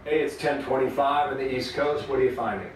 Hey, it's 10:25 on the East Coast. What are you finding?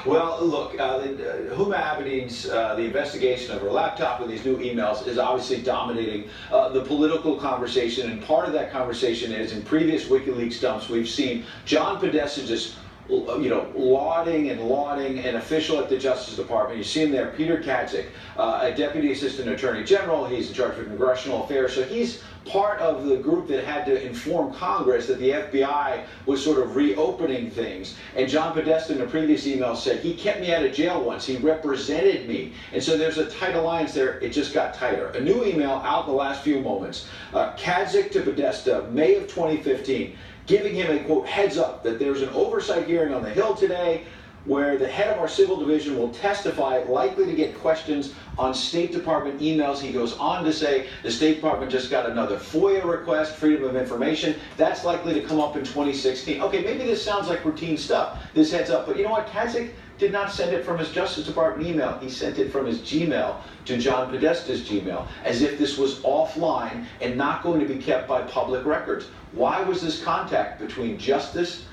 Well, look, Huma Abedin's the investigation of her laptop with these new emails is obviously dominating the political conversation, and part of that conversation is in previous WikiLeaks dumps we've seen John Podesta just lauding an official at the Justice Department. You see him there, Peter Kadzik, a Deputy Assistant Attorney General. He's in charge of Congressional Affairs. So he's part of the group that had to inform Congress that the FBI was sort of reopening things. And John Podesta in a previous email said, he kept me out of jail once. He represented me. And so there's a tight alliance there. It just got tighter. A new email out in the last few moments. Kadzik to Podesta, May of 2015. Giving him a, quote, heads up that there's an oversight hearing on the Hill today where the head of our civil division will testify, likely to get questions on State Department emails. He goes on to say the State Department just got another FOIA request, Freedom of Information. That's likely to come up in 2016. Okay, maybe this sounds like routine stuff, this heads up, but you know what? Kadzik did not send it from his Justice Department email. He sent it from his Gmail to John Podesta's Gmail, as if this was offline and not going to be kept by public records. Why was this contact between Justice,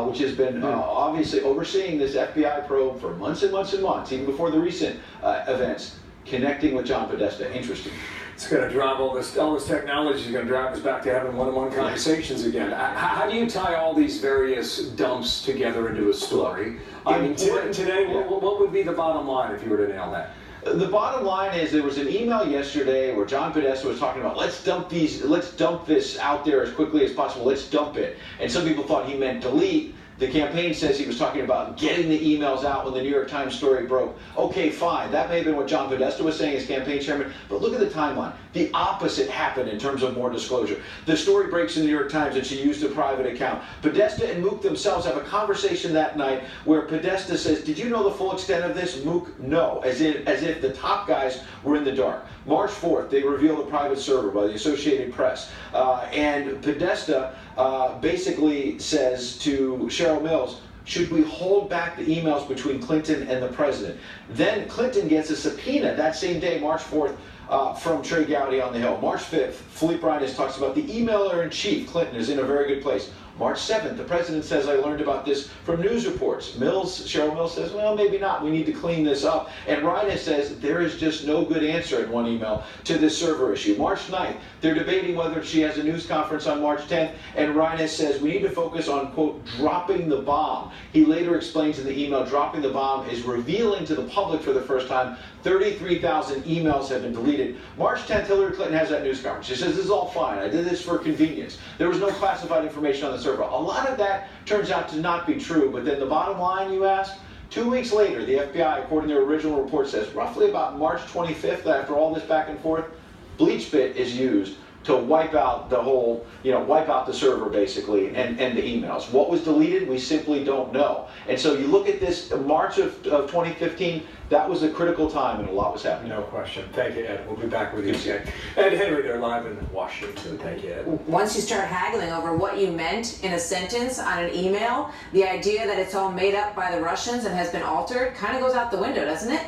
which has been obviously overseeing this FBI probe for months and months and months, even before the recent events, connecting with John Podesta? Interesting. It's going to drive all this technology is going to drive us back to having one-on-one conversations again. How do you tie all these various dumps together into a story? I mean, today, what would be the bottom line if you were to nail that? The bottom line is there was an email yesterday where John Podesta was talking about let's dump this out there as quickly as possible, let's dump it. And some people thought he meant delete. The campaign says he was talking about getting the emails out when the New York Times story broke. Okay, fine. That may have been what John Podesta was saying as campaign chairman, but look at the timeline. The opposite happened in terms of more disclosure. The story breaks in the New York Times and she used a private account. Podesta and Mook themselves have a conversation that night where Podesta says, did you know the full extent of this? Mook, no, as if the top guys were in the dark. March 4th, they reveal the private server by the Associated Press. And Podesta basically says to Cheryl Mills, should we hold back the emails between Clinton and the president? Then Clinton gets a subpoena that same day, March 4th, from Trey Gowdy on the Hill. March 5th, Philippe Reines talks about the emailer-in-chief, Clinton, is in a very good place. March 7th, the president says, I learned about this from news reports. Cheryl Mills says, well, maybe not. We need to clean this up. And Reines says, there is just no good answer in one email to this server issue. March 9th, they're debating whether she has a news conference on March 10th, and Reines says, we need to focus on, quote, dropping the bomb. He later explains in the email, dropping the bomb is revealing to the public for the first time 33,000 emails have been deleted. March 10th, Hillary Clinton has that news conference. She says, this is all fine. I did this for convenience. There was no classified information on the server. A lot of that turns out to not be true, but then the bottom line, you ask, 2 weeks later, the FBI, according to their original report, says roughly about March 25th, after all this back and forth, BleachBit is used to wipe out the whole, wipe out the server basically, and the emails. What was deleted, we simply don't know. And so you look at this March of 2015, that was a critical time and a lot was happening. No question. Thank you, Ed. We'll be back with you again. Ed Henry, they're live in Washington. Thank you, Ed. Once you start haggling over what you meant in a sentence on an email, the idea that it's all made up by the Russians and has been altered kind of goes out the window, doesn't it?